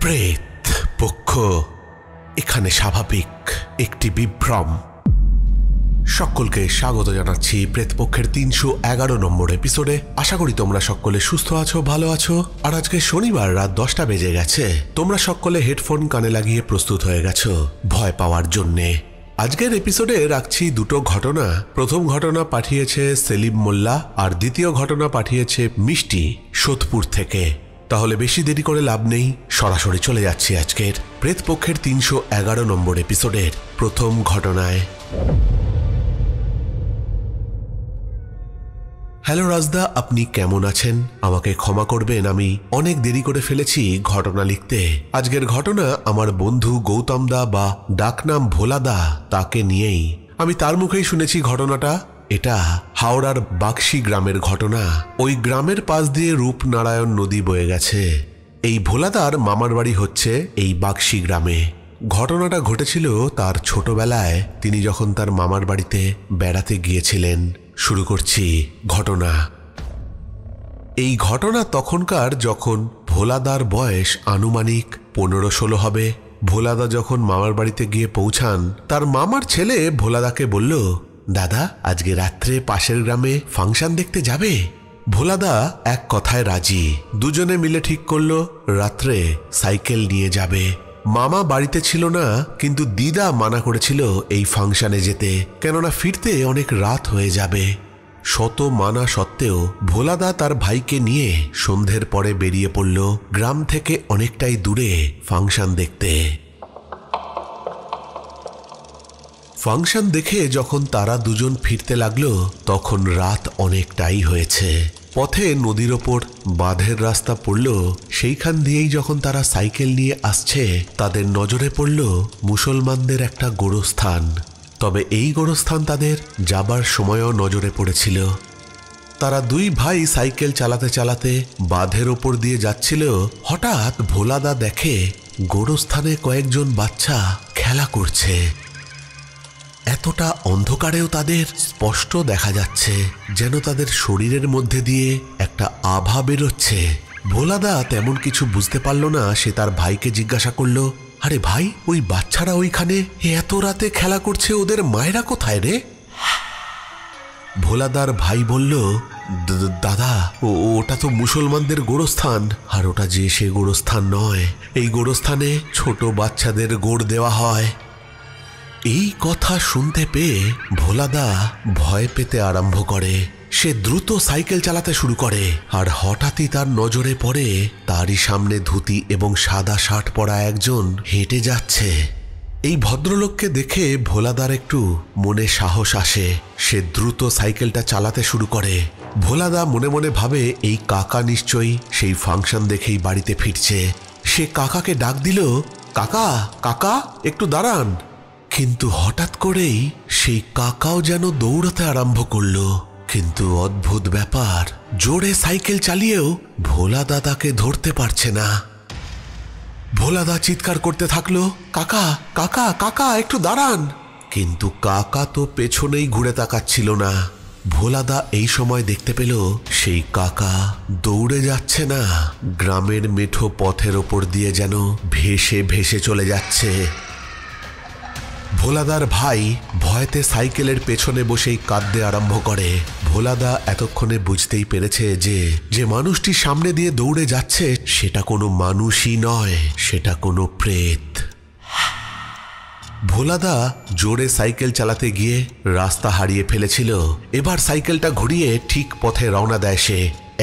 প্রেত পক্ষ এখানে স্বাভাবিক একটি বিভ্রম। সকলকে স্বাগত জানাচ্ছি প্রেতপক্ষের ৩১১ নম্বর এপিসোডে। আশা করি তোমরা সকলে সুস্থ আছো, ভালো আছো। আর আজকে শনিবার রাত 10টা বেজে গেছে। তোমরা সকলে হেডফোন কানে লাগিয়ে প্রস্তুত হয়ে গেছো ভয় পাওয়ার জন্যে। আজকের এপিসোডে রাখছি দুটো ঘটনা। প্রথম ঘটনা পাঠিয়েছে সেলিম মোল্লা আর দ্বিতীয় ঘটনা পাঠিয়েছে মিষ্টি সোদপুর থেকে। তাহলে বেশি দেরি করে লাভ নেই, সরাসরি চলে যাচ্ছি আজকের প্রেতপক্ষের ৩১১ নম্বর এপিসোডের প্রথম ঘটনায়। হ্যালো রাজদা, আপনি কেমন আছেন? আমাকে ক্ষমা করবেন, আমি অনেক দেরি করে ফেলেছি ঘটনা লিখতে। আজকের ঘটনা আমার বন্ধু গৌতমদা বা ডাকনাম ভোলাদা, তাকে নিয়েই। আমি তার মুখেই শুনেছি ঘটনাটা। এটা হাওড়ার বাক্সি গ্রামের ঘটনা। ওই গ্রামের পাশ দিয়ে রূপনারায়ণ নদী বয়ে গেছে। এই ভোলাদার মামার বাড়ি হচ্ছে এই বাক্সি গ্রামে। ঘটনাটা ঘটেছিল তার ছোটবেলায়, তিনি যখন তার মামার বাড়িতে বেড়াতে গিয়েছিলেন। শুরু করছি ঘটনা। এই ঘটনা তখনকার, যখন ভোলাদার বয়স আনুমানিক 15-16 হবে। ভোলাদা যখন মামার বাড়িতে গিয়ে পৌঁছান, তার মামার ছেলে ভোলাদাকে বলল, দাদা, আজকে রাত্রে পাশের গ্রামে ফাংশন দেখতে যাবে? ভোলাদা এক কথায় রাজি। দুজনে মিলে ঠিক করলো রাত্রে সাইকেল নিয়ে যাবে। মামা বাড়িতে ছিল না, কিন্তু দিদা মানা করেছিল এই ফাংশনে যেতে, কেননা ফিরতে অনেক রাত হয়ে যাবে। শত মানা সত্ত্বেও ভোলাদা তার ভাইকে নিয়ে সন্ধ্যের পরে বেরিয়ে পড়ল গ্রাম থেকে অনেকটাই দূরে ফাংশন দেখতে। ফাংশন দেখে যখন তারা দুজন ফিরতে লাগলো, তখন রাত অনেকটাই হয়েছে। পথে নদীর ওপর বাঁধের রাস্তা পড়ল। সেইখান দিয়েই যখন তারা সাইকেল নিয়ে আসছে, তাদের নজরে পড়ল মুসলমানদের একটা গোরস্থান। তবে এই গোরস্থান তাদের যাবার সময়ও নজরে পড়েছিল। তারা দুই ভাই সাইকেল চালাতে চালাতে বাঁধের ওপর দিয়ে যাচ্ছিল। হঠাৎ ভোলাদা দেখে গোরস্থানে কয়েকজন বাচ্চা খেলা করছে। এতটা অন্ধকারেও তাদের স্পষ্ট দেখা যাচ্ছে, যেন তাদের শরীরের মধ্যে দিয়ে একটা আভা বেরোচ্ছে। ভোলাদা তেমন কিছু বুঝতে পারল না। সে তার ভাইকে জিজ্ঞাসা করলো, আরে ভাই, ওই বাচ্চারা ওইখানে এত রাতে খেলা করছে, ওদের মায়েরা কোথায় রে? ভোলাদার ভাই বলল, দাদা, ওটা তো মুসলমানদের গোরস্থান, আর ওটা যে সে গোরস্থান নয়। এই গোরস্থানে ছোট বাচ্চাদের গোড় দেওয়া হয়। এই কথা শুনতে পেয়ে ভোলাদা ভয় পেতে আরম্ভ করে। সে দ্রুত সাইকেল চালাতে শুরু করে। আর হঠাৎই তার নজরে পড়ে তারই সামনে ধুতি এবং সাদা শার্ট পরা একজন হেঁটে যাচ্ছে। এই ভদ্রলোককে দেখে ভোলাদার একটু মনে সাহস আসে। সে দ্রুত সাইকেলটা চালাতে শুরু করে। ভোলাদা মনে মনে ভাবে, এই কাকা নিশ্চয়ই সেই ফাংশন দেখেই বাড়িতে ফিরছে। সে কাকাকে ডাক দিল, কাকা, কাকা, একটু দাঁড়ান। কিন্তু হঠাৎ করেই সেই কাকাও যেন দৌড়াতে আরম্ভ করলো। কিন্তু অদ্ভুত ব্যাপার, জোরে সাইকেল চালিয়েও ভোলাদা তাকে ধরতে পারছে না। ভোলাদা চিৎকার করতে থাকলো, কাকা, কাকা, কাকা, একটু দাঁড়ান। কিন্তু কাকা তো পেছনেই ঘুরে তাকাচ্ছিল না। ভোলাদা এই সময় দেখতে পেল সেই কাকা দৌড়ে যাচ্ছে না, গ্রামের মেঠো পথের ওপর দিয়ে যেন ভেসে ভেসে চলে যাচ্ছে। ভোলাদার ভাই ভয়তে সাইকেলের পেছনে বসেই কাঁদতে আরম্ভ করে। ভোলাদা এতক্ষণে বুঝতেই পেরেছে যে মানুষটি সামনে দিয়ে দৌড়ে যাচ্ছে, সেটা কোনো মানুষই নয়, সেটা কোনো প্রেত। ভোলাদা জোরে সাইকেল চালাতে গিয়ে রাস্তা হারিয়ে ফেলেছিল। এবার সাইকেলটা ঘুরিয়ে ঠিক পথে রওনা দেয় সে।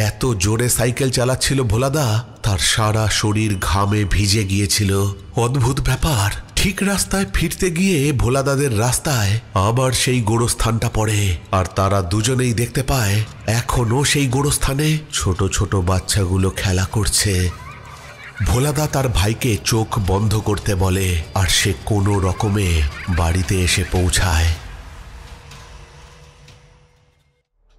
এত জোরে সাইকেল চালাচ্ছিল ভোলাদা, তার সারা শরীর ঘামে ভিজে গিয়েছিল। অদ্ভুত ব্যাপার, ঠিক রাস্তায় ফিরতে গিয়ে ভোলাদাদের রাস্তায় আবার সেই গোরস্থানটা পড়ে। আর তারা দুজনেই দেখতে পায় এখনো সেই গোরস্থানে ছোট ছোট বাচ্চাগুলো খেলা করছে। ভোলাদা তার ভাইকে চোখ বন্ধ করতে বলে, আর সে কোনো রকমে বাড়িতে এসে পৌঁছায়।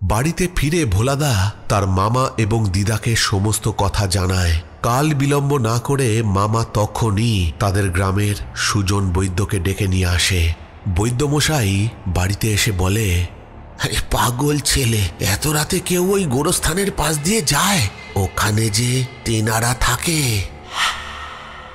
বাড়িতে ফিরে ভোলাদা তার মামা এবং দিদাকে সমস্ত কথা জানায়। কাল বিলম্ব না করে মামা তখনই তাদের গ্রামের সুজন বৈদ্যকে ডেকে নিয়ে আসে। বৈদ্যমশাই বাড়িতে এসে বলে, আরে পাগল ছেলে, এত রাতে কেউ ওই গোরস্থানের পাশ দিয়ে যায়? ওখানে যে তেনারা থাকে।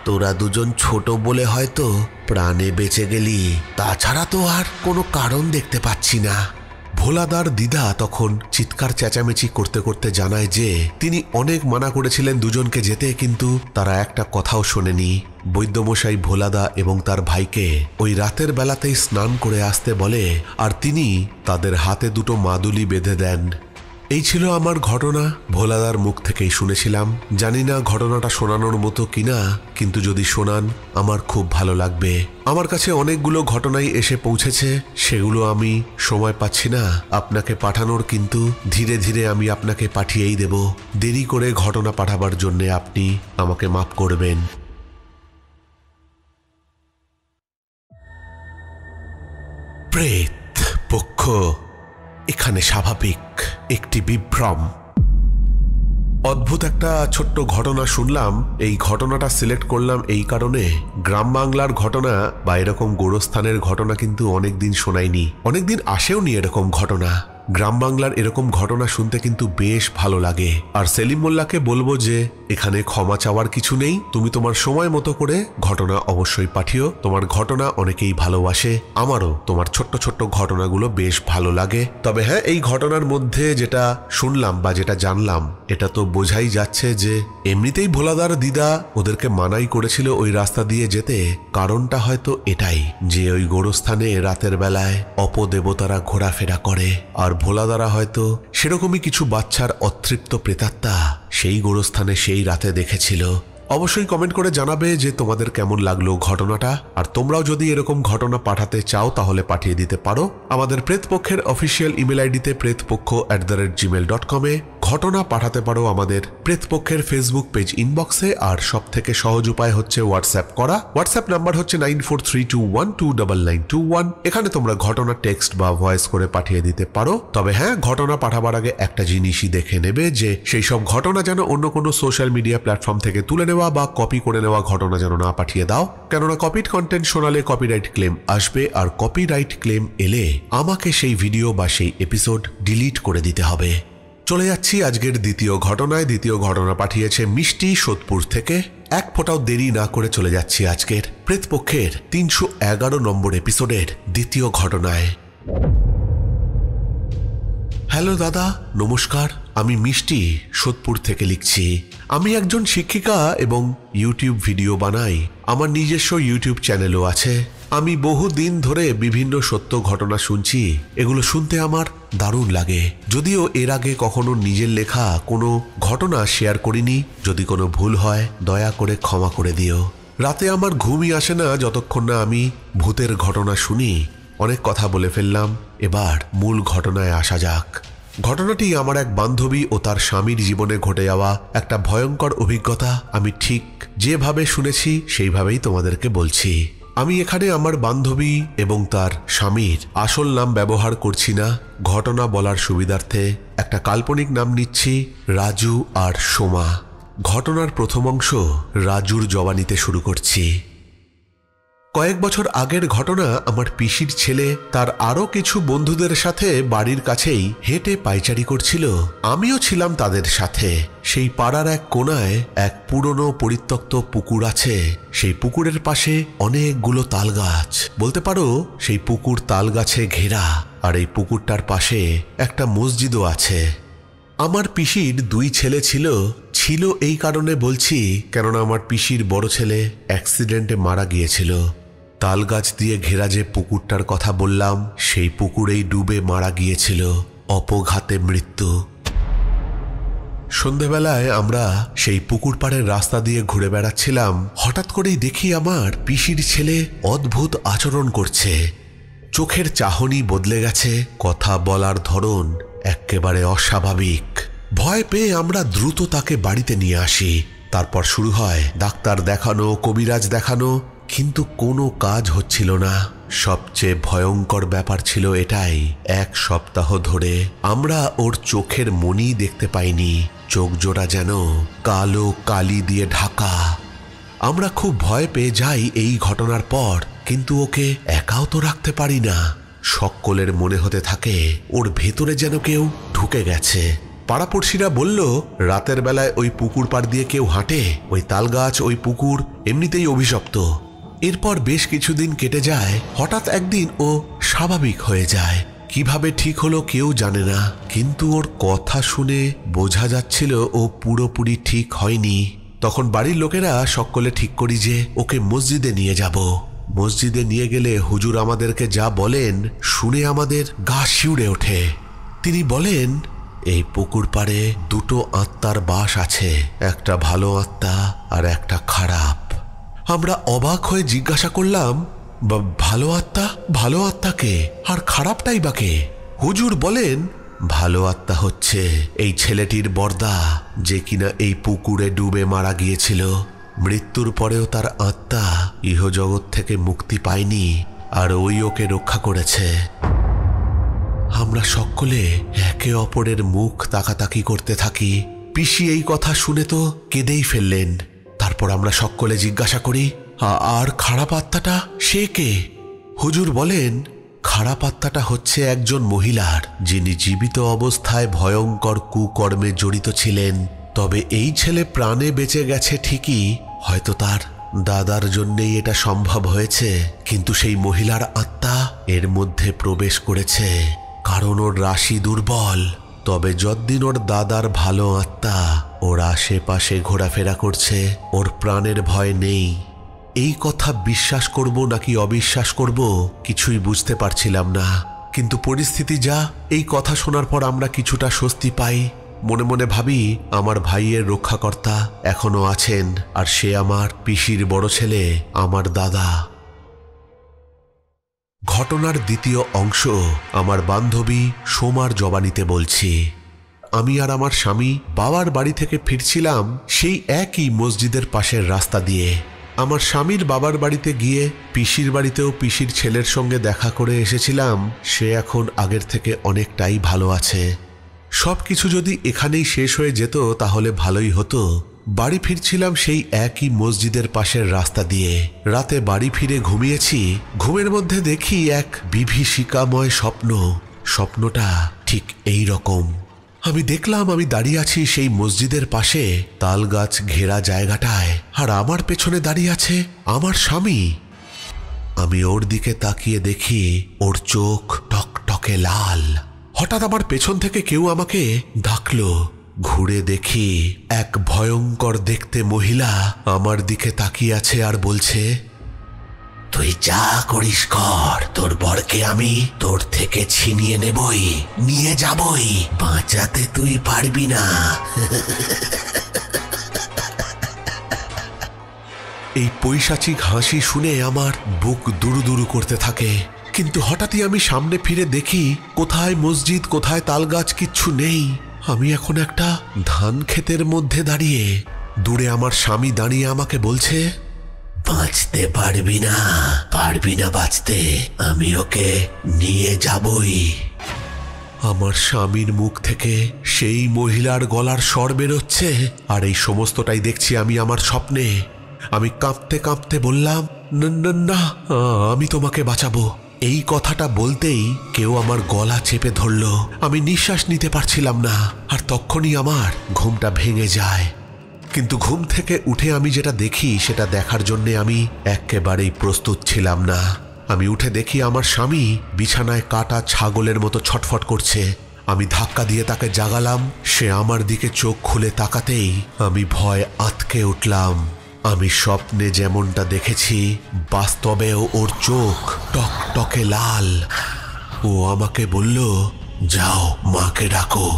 তোরা দুজন ছোট বলে হয়তো প্রাণে বেঁচে গেলি, তাছাড়া তো আর কোনো কারণ দেখতে পাচ্ছি না। ভোলাদার দিদা তখন চিৎকার চেঁচামেচি করতে করতে জানায় যে তিনি অনেক মানা করেছিলেন দুজনকে যেতে, কিন্তু তারা একটা কথাও শোনেনি। বৈদ্যমশাই ভোলাদা এবং তার ভাইকে ওই রাতের বেলাতেই স্নান করে আসতে বলে, আর তিনি তাদের হাতে দুটো মাদুলি বেঁধে দেন। এই ছিল আমার ঘটনা। ভোলাদার মুখ থেকেই শুনেছিলাম। জানি না ঘটনাটা শোনানোর মতো কিনা, কিন্তু যদি শোনান আমার খুব ভালো লাগবে। আমার কাছে অনেকগুলো ঘটনাই এসে পৌঁছেছে, সেগুলো আমি সময় পাচ্ছি না আপনাকে পাঠানোর, কিন্তু ধীরে ধীরে আমি আপনাকে পাঠিয়েই দেব। দেরি করে ঘটনা পাঠাবার জন্যে আপনি আমাকে মাফ করবেন। প্রেত পক্ষ এখানে স্বাভাবিক একটি বিভ্রম। অদ্ভুত একটা ছোট্ট ঘটনা শুনলাম। এই ঘটনাটা সিলেক্ট করলাম এই কারণে, গ্রাম বাংলার ঘটনা বা এরকম গোরস্থানের ঘটনা কিন্তু অনেকদিন শোনায়নি, অনেকদিন আসেওনি এরকম ঘটনা। গ্রাম বাংলার এরকম ঘটনা শুনতে কিন্তু বেশ ভালো লাগে। আর সেলিম মোল্লাকে বলবো যে এখানে ক্ষমা চাওয়ার কিছু নেই, তুমি তোমার সময় মতো করে ঘটনা অবশ্যই পাঠিও। তোমার ঘটনা অনেকেই ভালোবাসে, আমারও তোমার ছোট্ট ছোট্ট ঘটনাগুলো বেশ ভালো লাগে। তবে হ্যাঁ, এই ঘটনার মধ্যে যেটা শুনলাম বা যেটা জানলাম, এটা তো বোঝাই যাচ্ছে যে এমনিতেই ভোলাদার দিদা ওদেরকে মানাই করেছিল ওই রাস্তা দিয়ে যেতে। কারণটা হয়তো এটাই যে ওই গোরস্থানে রাতের বেলায় অপদেবতারা ঘোরাফেরা করে, আর ভোলাদারা হয়তো সেরকমই কিছু বাচ্চার অতৃপ্ত প্রেতাত্মা সেই গোরস্থানে সেই রাতে দেখেছিল। অবশ্যই কমেন্ট করে জানাবে যে তোমাদের কেমন লাগলো ঘটনাটা। আর তোমরাও যদি এরকম ঘটনা পাঠাতে চাও তাহলে পাঠিয়ে দিতে পারো আমাদের প্রেতপক্ষের অফিসিয়াল ইমেল আইডিতে pretpokho@gmail.com এ। ঘটনা পাঠাতে পারো আমাদের প্রেতপক্ষের ফেসবুক পেজ ইনবক্সে। আর সব থেকে সহজ উপায় হচ্ছে হোয়াটসঅ্যাপ করা। হোয়াটসঅ্যাপ নাম্বার হচ্ছে 9432129921। এখানে তোমরা ঘটনা টেক্সট বা ভয়েস করে পাঠিয়ে দিতে পারো। তবে হ্যাঁ, ঘটনা পাঠাবার আগে একটা জিনিসই দেখে নেবে যে সেই সব ঘটনা যেন অন্য কোনো সোশ্যাল মিডিয়া প্ল্যাটফর্ম থেকে তুলে নেওয়া বা কপি করে নেওয়া ঘটনা যেন না পাঠিয়ে দাও, কেননা কপিড কন্টেন্ট শোনালে কপিরাইট ক্লেম আসবে, আর কপিরাইট ক্লেম এলে আমাকে সেই ভিডিও বা সেই এপিসোড ডিলিট করে দিতে হবে। চলে যাচ্ছি আজকের দ্বিতীয় ঘটনায়। দ্বিতীয় ঘটনা পাঠিয়েছে মিষ্টি সোদপুর থেকে। এক ফোঁটাও দেরি না করে চলে যাচ্ছি আজকের প্রেতপক্ষের 311 নম্বর এপিসোডের দ্বিতীয় ঘটনায়। হ্যালো দাদা, নমস্কার। আমি মিষ্টি সোদপুর থেকে লিখছি। আমি একজন শিক্ষিকা এবং ইউটিউব ভিডিও বানাই। আমার নিজস্ব ইউটিউব চ্যানেলও আছে। আমি বহু দিন ধরে বিভিন্ন সত্য ঘটনা শুনছি। এগুলো শুনতে আমার দারুণ লাগে। যদিও এর আগে কখনো নিজের লেখা কোনো ঘটনা শেয়ার করিনি। যদি কোনো ভুল হয় দয়া করে ক্ষমা করে দিও। রাতে আমার ঘুমই আসে না যতক্ষণ না আমি ভূতের ঘটনা শুনি। অনেক কথা বলে ফেললাম, এবার মূল ঘটনায় আসা যাক। ঘটনাটি আমার এক বান্ধবী ও তার স্বামীর জীবনে ঘটে যাওয়া একটা ভয়ঙ্কর অভিজ্ঞতা। আমি ঠিক যেভাবে শুনেছি সেইভাবেই তোমাদেরকে বলছি। আমি এখানে আমার বান্ধবী এবং তার স্বামীর আসল নাম ব্যবহার করছি না। ঘটনা বলার সুবিধার্থে একটা কাল্পনিক নাম নিচ্ছি, রাজু আর সোমা। ঘটনার প্রথম অংশ রাজুর জবানিতে শুরু করছি। কয়েক বছর আগের ঘটনা। আমার পিসির ছেলে তার আরো কিছু বন্ধুদের সাথে বাড়ির কাছেই হেঁটে পায়চারি করছিল। আমিও ছিলাম তাদের সাথে। সেই পাড়ার এক কোণায় এক পুরনো পরিত্যক্ত পুকুর আছে। সেই পুকুরের পাশে অনেকগুলো তাল গাছ, বলতে পারো সেই পুকুর তাল গাছে ঘেরা। আর এই পুকুরটার পাশে একটা মসজিদও আছে। আমার পিসির দুই ছেলে ছিল এই কারণে বলছি কেননা আমার পিসির বড় ছেলে অ্যাক্সিডেন্টে মারা গিয়েছিল। তাল গাছ দিয়ে ঘেরা যে পুকুরটার কথা বললাম, সেই পুকুরেই ডুবে মারা গিয়েছিল। অপঘাতে মৃত্যু। সন্ধেবেলায় আমরা সেই পুকুর পাড়ের রাস্তা দিয়ে ঘুরে বেড়াচ্ছিলাম। হঠাৎ করেই দেখি আমার পিসির ছেলে অদ্ভুত আচরণ করছে। চোখের চাহনি বদলে গেছে, কথা বলার ধরন একেবারে অস্বাভাবিক। ভয় পেয়ে আমরা দ্রুত তাকে বাড়িতে নিয়ে আসি। তারপর শুরু হয় ডাক্তার দেখানো, কবিরাজ দেখানো, কিন্তু কোনো কাজ হচ্ছিল না। সবচেয়ে ভয়ঙ্কর ব্যাপার ছিল এটাই, এক সপ্তাহ ধরে আমরা ওর চোখের মনি দেখতে পাইনি। চোখ জোড়া যেন কালো কালি দিয়ে ঢাকা। আমরা খুব ভয় পেয়ে যাই এই ঘটনার পর, কিন্তু ওকে একাও তো রাখতে পারি না। সকলের মনে হতে থাকে ওর ভেতরে যেন কেউ ঢুকে গেছে। পাড়াপড়শিরা বলল রাতের বেলায় ওই পুকুর পাড় দিয়ে কেউ হাঁটে, ওই তাল গাছ ওই পুকুর এমনিতেই অভিশপ্ত। এরপর বেশ কিছুদিন কেটে যায়। হঠাৎ একদিন ও স্বাভাবিক হয়ে যায়। কিভাবে ঠিক হলো কেউ জানে না, কিন্তু ওর কথা শুনে বোঝা যাচ্ছিল ও পুরোপুরি ঠিক হয়নি। তখন বাড়ির লোকেরা সকলে ঠিক করি যে ওকে মসজিদে নিয়ে যাব। মসজিদে নিয়ে গেলে হুজুর আমাদেরকে যা বলেন শুনে আমাদের গা শিউরে ওঠে। তিনি বলেন, এই পুকুর পাড়ে দুটো আত্মার বাস আছে, একটা ভালো আত্মা আর একটা খারাপ। আমরা অবাক হয়ে জিজ্ঞাসা করলাম, ভালো আত্মা? ভালো আত্মাকে আর খারাপটাই বা কে? হুজুর বলেন, ভালো আত্মা হচ্ছে এই ছেলেটির বর্দা, যে কিনা এই পুকুরে ডুবে মারা গিয়েছিল। মৃত্যুর পরেও তার আত্মা ইহজগৎ থেকে মুক্তি পায়নি, আর ওই ওকে রক্ষা করেছে। আমরা সকলে একে অপরের মুখ তাকাতাকি করতে থাকি। পিসি এই কথা শুনে তো কেঁদেই ফেললেন। তারপর আমরা সকলে জিজ্ঞাসা করি, আর খারাপ আত্মাটা সে কে? হুজুর বলেন, খারাপ আত্মাটা হচ্ছে একজন মহিলার, যিনি জীবিত অবস্থায় ভয়ঙ্কর কুকর্মে জড়িত ছিলেন। তবে এই ছেলে প্রাণে বেঁচে গেছে ঠিকই, হয়তো তার দাদার জন্যেই এটা সম্ভব হয়েছে, কিন্তু সেই মহিলার আত্মা এর মধ্যে প্রবেশ করেছে, কারণ ওর রাশি দুর্বল। তবে যতদিন ওর দাদার ভালো আত্মা ওর আশেপাশে ঘোরাফেরা করছে, ওর প্রাণের ভয় নেই। এই কথা বিশ্বাস করব নাকি অবিশ্বাস করব কিছুই বুঝতে পারছিলাম না, কিন্তু পরিস্থিতি যা, এই কথা শোনার পর আমরা কিছুটা স্বস্তি পাই। মনে মনে ভাবি, আমার ভাইয়ের রক্ষাকর্তা এখনো আছেন, আর সে আমার পিসির বড় ছেলে, আমার দাদা। ঘটনার দ্বিতীয় অংশ আমার বান্ধবী সোমার জবানিতে বলছি। আমি আর আমার স্বামী বাবার বাড়ি থেকে ফিরছিলাম সেই একই মসজিদের পাশের রাস্তা দিয়ে। আমার স্বামীর বাবার বাড়িতে গিয়ে পিসির বাড়িতেও পিসির ছেলের সঙ্গে দেখা করে এসেছিলাম। সে এখন আগের থেকে অনেকটাই ভালো আছে। সবকিছু যদি এখানেই শেষ হয়ে যেত তাহলে ভালোই হতো। বাড়ি ফিরছিলাম সেই একই মসজিদের পাশের রাস্তা দিয়ে। রাতে বাড়ি ফিরে ঘুমিয়েছি। ঘুমের মধ্যে দেখি এক বিভীষিকাময় স্বপ্ন। স্বপ্নটা ঠিক এই রকম। আমি দেখলাম আমি দাঁড়িয়ে আছি সেই মসজিদের পাশে তাল গাছ ঘেরা জায়গাটায়, আর আমার পেছনে দাঁড়িয়ে আছে আমার স্বামী। আমি ওর দিকে তাকিয়ে দেখি ওর চোখ টকটকে লাল। হঠাৎ আমার পেছন থেকে কেউ আমাকে ডাকলো। ঘুরে দেখি এক ভয়ঙ্কর দেখতে মহিলা আমার দিকে তাকিয়ে আছে আর বলছে, তুই যা করিস কর, তোর বরকে আমি তোর থেকে ছিনিয়ে নেবই, নিয়ে যাবই, বাঁচাতে তুই পারবি না। এই পৈশাচিক হাসি শুনে আমার বুক দুরুদুরু করতে থাকে। কিন্তু হঠাৎই আমি সামনে ফিরে দেখি কোথায় মসজিদ, কোথায় তালগাছ, কিচ্ছু নেই। আমি এখন একটা ধান ক্ষেতের মধ্যে দাঁড়িয়ে। দূরে আমার স্বামী দাঁড়িয়ে আমাকে বলছে, বাঁচতে পারবি না, পারবি না বাঁচতে, আমি ওকে নিয়ে যাবই। আমার স্বামীর মুখ থেকে সেই মহিলার গলার স্বর বেরোচ্ছে, আর এই সমস্তটাই দেখছি আমি আমার স্বপ্নে। আমি কাঁপতে কাঁপতে বললাম, না, আমি তোমাকে বাঁচাবো। এই কথাটা বলতেই কেউ আমার গলা চেপে ধরল। আমি নিঃশ্বাস নিতে পারছিলাম না, আর তখনই আমার ঘুমটা ভেঙে যায়। কিন্তু ঘুম থেকে উঠে আমি যেটা দেখি সেটা দেখার জন্য আমি একেবারেই প্রস্তুত ছিলাম না। আমি উঠে দেখি আমার স্বামী বিছানায় কাটা ছাগলের মতো ছটফট করছে। আমি ধাক্কা দিয়ে তাকে জাগালাম। সে আমার দিকে চোখ খুলে তাকাতেই আমি ভয় আঁতকে উঠলাম। আমি স্বপ্নে যেমনটা দেখেছি বাস্তবেও ওর চোখ টকটকে লাল। ও আমাকে বলল, যাও মাকে ডাকো।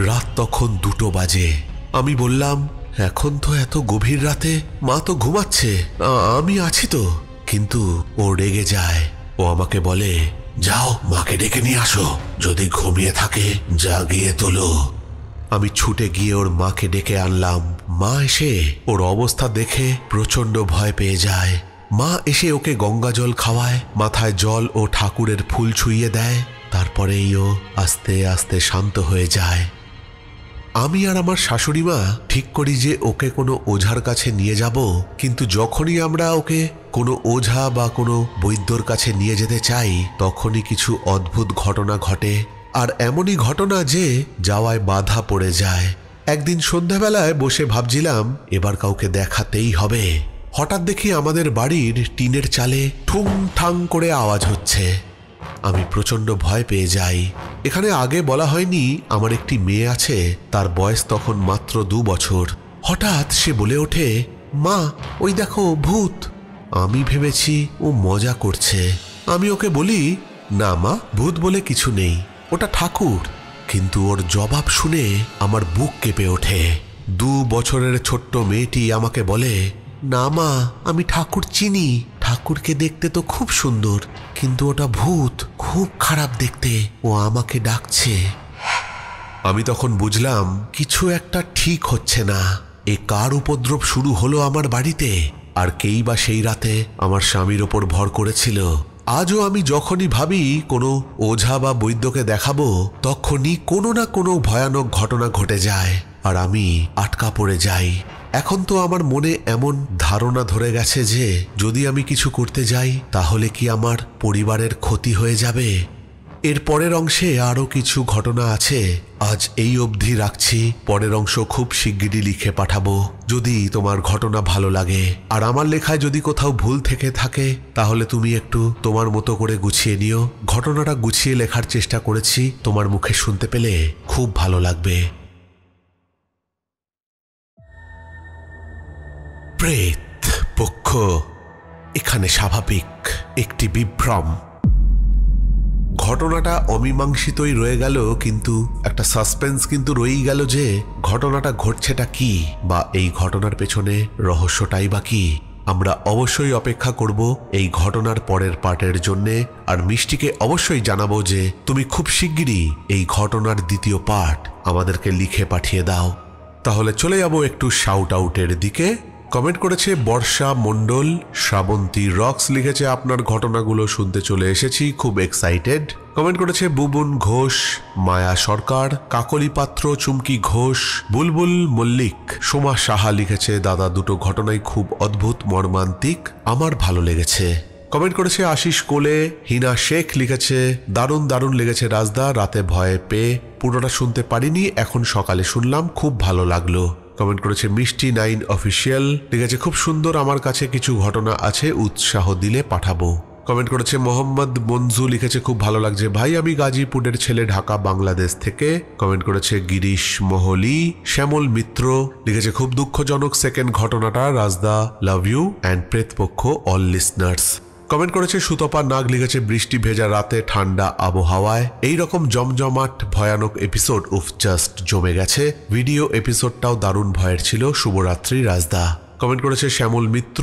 রাত তখন 2টো বাজে। আমি বললাম, এখন তো এত গভীর রাতে, মা তো ঘুমাচ্ছে, আমি আছি তো। কিন্তু ও রেগে যায়। ও আমাকে বলে, যাও মাকে ডেকে নিয়ে আসো, যদি ঘুমিয়ে থাকে জাগিয়ে তোলো। আমি ছুটে গিয়ে ওর মাকে ডেকে আনলাম। মা এসে ওর অবস্থা দেখে প্রচন্ড ভয় পেয়ে যায়। মা এসে ওকে গঙ্গা জল খাওয়ায়, মাথায় জল ও ঠাকুরের ফুল ছুঁইয়ে দেয়। তারপরেই ও আস্তে আস্তে শান্ত হয়ে যায়। আমি আর আমার শাশুড়ি মা ঠিক করি যে ওকে কোনো ওঝার কাছে নিয়ে যাব। কিন্তু যখনই আমরা ওকে কোনো ওঝা বা কোনো বৈদ্যর কাছে নিয়ে যেতে চাই, তখনই কিছু অদ্ভুত ঘটনা ঘটে। আর এমনই ঘটনা যে যাওয়ায় বাধা পড়ে যায়। একদিন সন্ধ্যাবেলায় বসে ভাবছিলাম এবার কাউকে দেখাতেই হবে। হঠাৎ দেখি আমাদের বাড়ির টিনের চালে ঠুং ঠাং করে আওয়াজ হচ্ছে। আমি প্রচণ্ড ভয় পেয়ে যাই। এখানে আগে বলা হয়নি আমার একটি মেয়ে আছে, তার বয়স তখন মাত্র 2 বছর। হঠাৎ সে বলে ওঠে, মা ওই দেখো ভূত। আমি ভেবেছি ও মজা করছে। আমি ওকে বলি, না মা, ভূত বলে কিছু নেই, ওটা ঠাকুর। কিন্তু ওর জবাব শুনে আমার বুক কেঁপে ওঠে। 2 বছরের ছোট্ট মেয়েটি আমাকে বলে, না মা, আমি ঠাকুর চিনি, ঠাকুরকে দেখতে তো খুব সুন্দর, কিন্তু ওটা ভূত, খুব খারাপ দেখতে, ও আমাকে ডাকছে। আমি তখন বুঝলাম কিছু একটা ঠিক হচ্ছে না। এ কার উপদ্রব শুরু হলো আমার বাড়িতে? আর কেই বা সেই রাতে আমার স্বামীর ওপর ভর করেছিল? আজও আমি যখনই ভাবি কোনো ওঝা বা বৈদ্যকে দেখাবো, তখনই কোনো না কোনো ভয়ানক ঘটনা ঘটে যায় আর আমি আটকা পড়ে যাই। এখন তো আমার মনে এমন ধারণা ধরে গেছে যে যদি আমি কিছু করতে যাই তাহলে কি আমার পরিবারের ক্ষতি হয়ে যাবে। এর পরের অংশে আরও কিছু ঘটনা আছে। আজ এই অবধি রাখছি, পরের অংশ খুব শিগগিরই লিখে পাঠাবো। যদি তোমার ঘটনা ভালো লাগে আর আমার লেখায় যদি কোথাও ভুল থেকে থাকে তাহলে তুমি একটু তোমার মতো করে গুছিয়ে নিও। ঘটনাটা গুছিয়ে লেখার চেষ্টা করেছি, তোমার মুখে শুনতে পেলে খুব ভালো লাগবে। প্রেত পক্ষ এখানে স্বাভাবিক একটি বিভ্রম। ঘটনাটা অমীমাংসিতই রয়ে গেল, কিন্তু একটা সাসপেন্স কিন্তু রয়েই গেল যে ঘটনাটা ঘটছেটা কি, বা এই ঘটনার পেছনে রহস্যটাই বা কি। আমরা অবশ্যই অপেক্ষা করব এই ঘটনার পরের পার্টের জন্যে। আর মিষ্টিকে অবশ্যই জানাবো যে তুমি খুব শিগগিরই এই ঘটনার দ্বিতীয় পার্ট আমাদেরকে লিখে পাঠিয়ে দাও। তাহলে চলে যাব একটু শাউট আউটের দিকে। কমেন্ট করেছে বর্ষা মণ্ডল। শ্রাবন্তী রক্স লিখেছে, আপনার ঘটনাগুলো শুনতে চলে এসেছি, খুব এক্সাইটেড। কমেন্ট করেছে বুবুন ঘোষ, মায়া সরকার, কাকলি পাত্র, চুমকি ঘোষ, বুলবুল মল্লিক। সোমা সাহা লিখেছে, দাদা দুটো ঘটনাই খুব অদ্ভুত মর্মান্তিক, আমার ভালো লেগেছে। কমেন্ট করেছে আশিস কোলে। হিনা শেখ লিখেছে, দারুণ দারুণ লেগেছে রাজদা, রাতে ভয়ে পেয়ে পুরোটা শুনতে পারিনি, এখন সকালে শুনলাম, খুব ভালো লাগলো। কমেন্ট করেছে মিষ্টি 9 অফিসিয়াল লিখেছে, খুব সুন্দর, আমার কাছে কিছু ঘটনা আছে, উৎসাহ দিলে পাঠাবো। কমেন্ট করেছে মোহাম্মদ মঞ্জু লিখেছে, খুব ভালো লাগছে ভাই, আমি গাজীপুরের ছেলে, ঢাকা বাংলাদেশ থেকে। কমেন্ট করেছে গিরিশ মহলি। শ্যামল মিত্র লিখেছে, খুব দুঃখজনক সেকেন্ড ঘটনাটা, রাজদা লাভ ইউ অ্যান্ড প্রেতপক্ষ অল লিসনার্স। কমেন্ট করেছে সুতপা নাগ লিখেছে, বৃষ্টি ভেজা রাতে ঠান্ডা আবহাওয়ায় এইরকম জমজমাট ভয়ানক এপিসোড, উফ জাস্ট জমে গেছে। ভিডিও এপিসোডটাও দারুণ ভয়ের ছিল, শুভরাত্রি রাজদা। কমেন্ট করেছে শ্যামল মিত্র।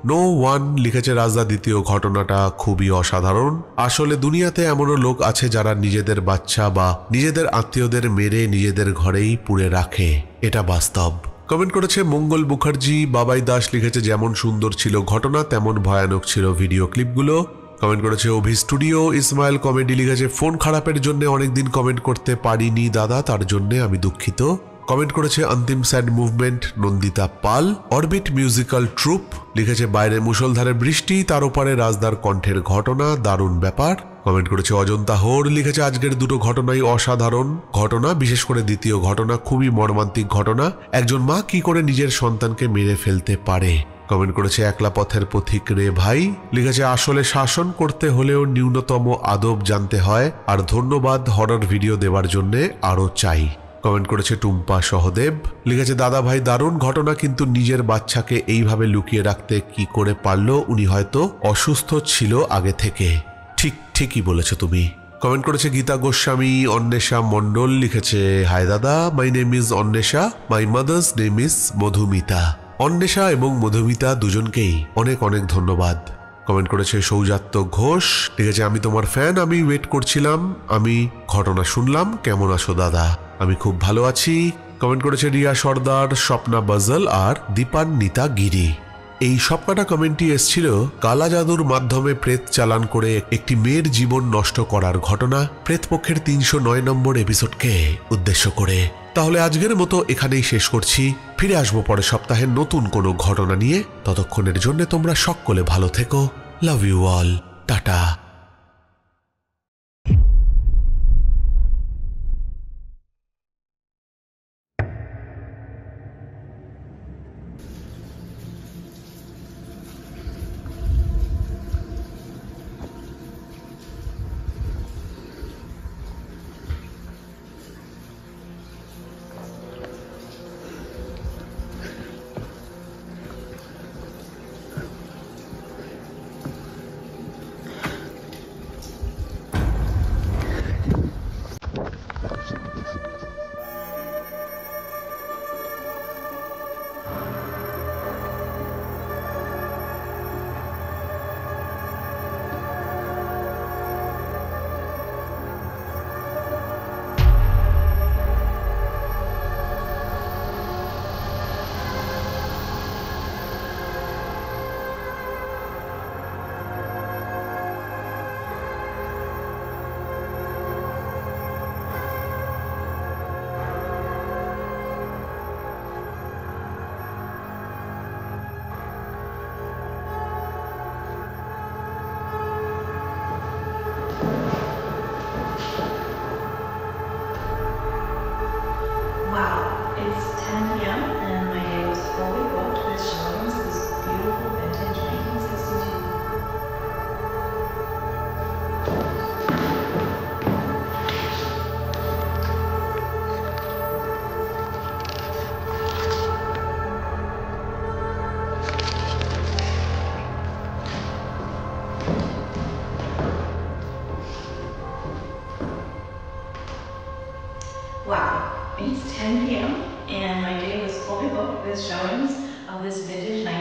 নো ওয়ান লিখেছে, রাজদা দ্বিতীয় ঘটনাটা খুবই অসাধারণ। আসলে দুনিয়াতে এমনও লোক আছে যারা নিজেদের বাচ্চা বা নিজেদের আত্মীয়দের মেরে নিজেদের ঘরেই পুড়ে রাখে, এটা বাস্তব। কমেন্ট করেছে মঙ্গল মুখার্জি। বাবাই দাস লিখেছে, যেমন সুন্দর ছিল ঘটনা তেমন ভয়ানক ছিল ভিডিও ক্লিপগুলো। কমেন্ট করেছে অভি স্টুডিও। ইসমাইল কমেডি লিখেছে, ফোন খারাপের জন্য অনেকদিন কমেন্ট করতে পারিনি দাদা, তার জন্য আমি দুঃখিত। কমেন্ট করেছে অন্তিম স্যাড মুভমেন্ট নন্দিতা পাল। অরবিট মিউজিক্যাল ট্রুপ লিখেছে, বাইরে মুষলধারে বৃষ্টি, তার ওপারে রাজদার কণ্ঠের ঘটনা, দারুণ ব্যাপার। কমেন্ট করেছে অজন্তা হোর লিখেছে, আজকের দুটো ঘটনাই অসাধারণ ঘটনা, বিশেষ করে দ্বিতীয় ঘটনা খুবই মর্মান্তিক ঘটনা, একজন মা কি করে নিজের সন্তানকে মেরে ফেলতে পারে। কমেন্ট করেছে একলা পথের পথিক রে ভাই লিখেছে, আসলে শাসন করতে হলেও ন্যূনতম আদব জানতে হয়, আর ধন্যবাদ হরর ভিডিও দেওয়ার জন্যে, আরও চাই। কমেন্ট করেছে টুম্পা সহদেব লিখেছে, দাদা ভাই দারুণ ঘটনা, কিন্তু নিজের বাচ্চাকে এইভাবে লুকিয়ে রাখতে কি করে পারলো, উনি হয়তো অসুস্থ ছিল আগে থেকে। ঠিকই বলেছো তুমি। কমেন্ট করেছে গীতা গোস্বামী। অন্বেষা মণ্ডল লিখেছে, হাই দাদা, my name is Anwesha, my mother's name is Madhumita. Anwesha এবং মধুমিতা দুজনকেই অনেক অনেক ধন্যবাদ। কমেন্ট করেছে সৌজাত্য ঘোষ লিখেছে, আমি তোমার ফ্যান, আমি ওয়েট করছিলাম, আমি ঘটনা শুনলাম, কেমন আছো দাদা? আমি খুব ভালো আছি। কমেন্ট করেছে রিয়া সর্দার, স্বপ্না বাজল আর দীপান্বিতা গিরি। এই সবকটা কমেন্টই এসেছিল কালা জাদুর মাধ্যমে প্রেত চালান করে একটি মেয়ের জীবন নষ্ট করার ঘটনা, প্রেতপক্ষের 309 নম্বর এপিসোডকে উদ্দেশ্য করে। তাহলে আজকের মতো এখানেই শেষ করছি। ফিরে আসবো পরের সপ্তাহে নতুন কোনো ঘটনা নিয়ে। ততক্ষণের জন্য তোমরা সকলে ভালো থেকো। Love you all, tata.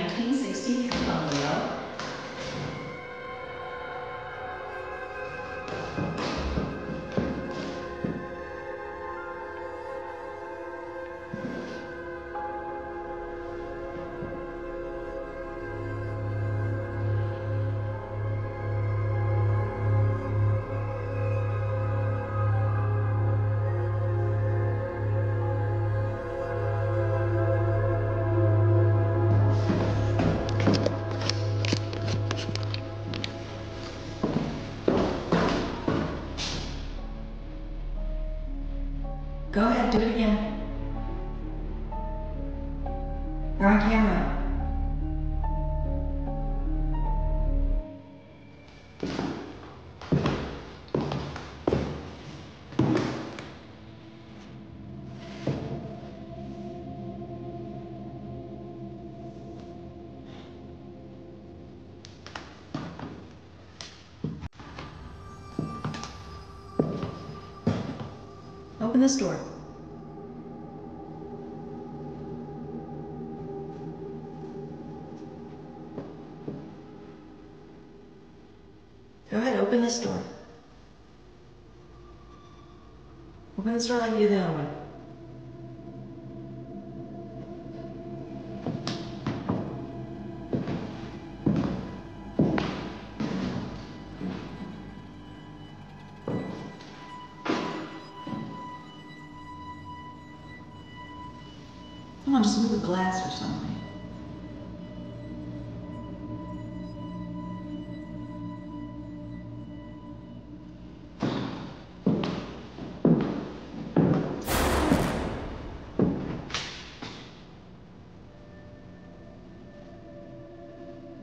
1963 Leo. Go ahead, do it again. You're on camera. Open this door. Go ahead, open this door. Open this door like you did the other one. Come on, just move the glass or something.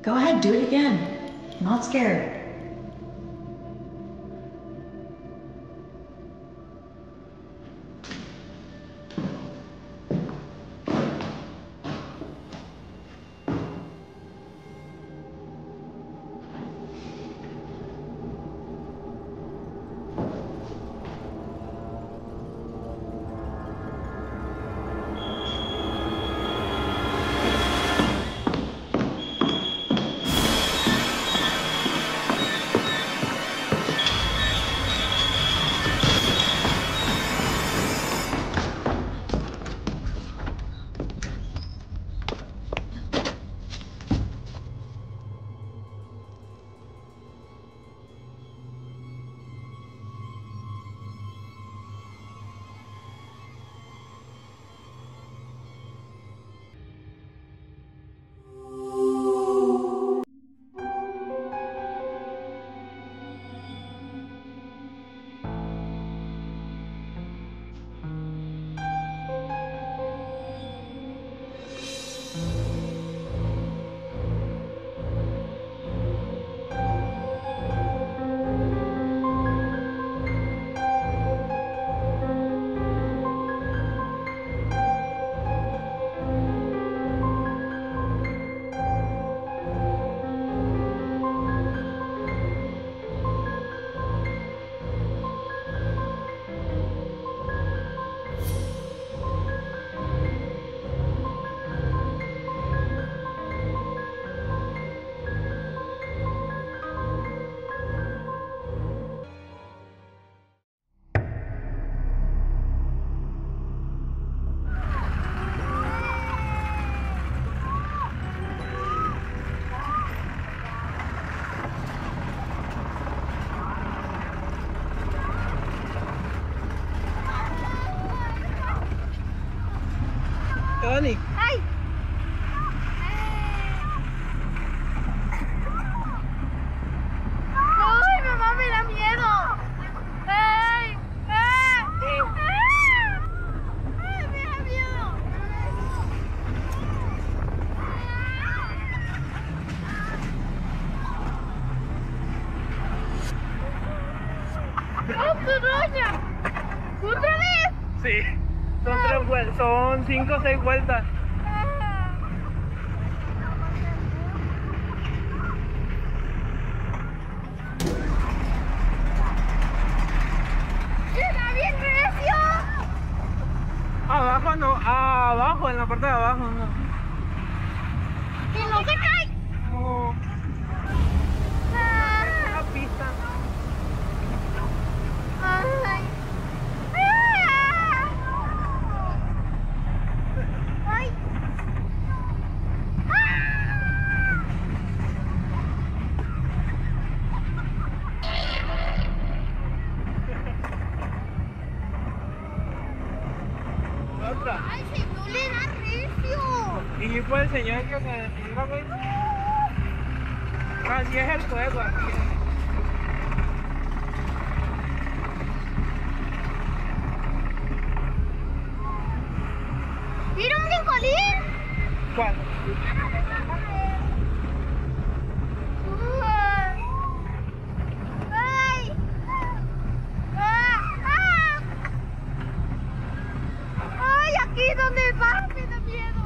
Go ahead, do it again. I'm not scared. Dani. ¡Ay! ¡Ay, mamá, me da miedo! ¡Ay! ¡Ay! ¡Ay, me da miedo! ¡Oh, tu doña! ¿Otra vez? Sí, son 5 o 6 vueltas. ¡Está bien recio! Abajo no, abajo, en la parte de abajo no. ¿Y no せたい。もう あ la pista. あはい。はい。Otra. Ay, si no le da recio. Y pues el señor que se detenga, pues. Así es el juego, así es. ¿Vieron un colín? ¿Cuál? Ay. Ay, aquí donde va, me da miedo.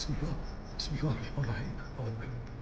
To be all right.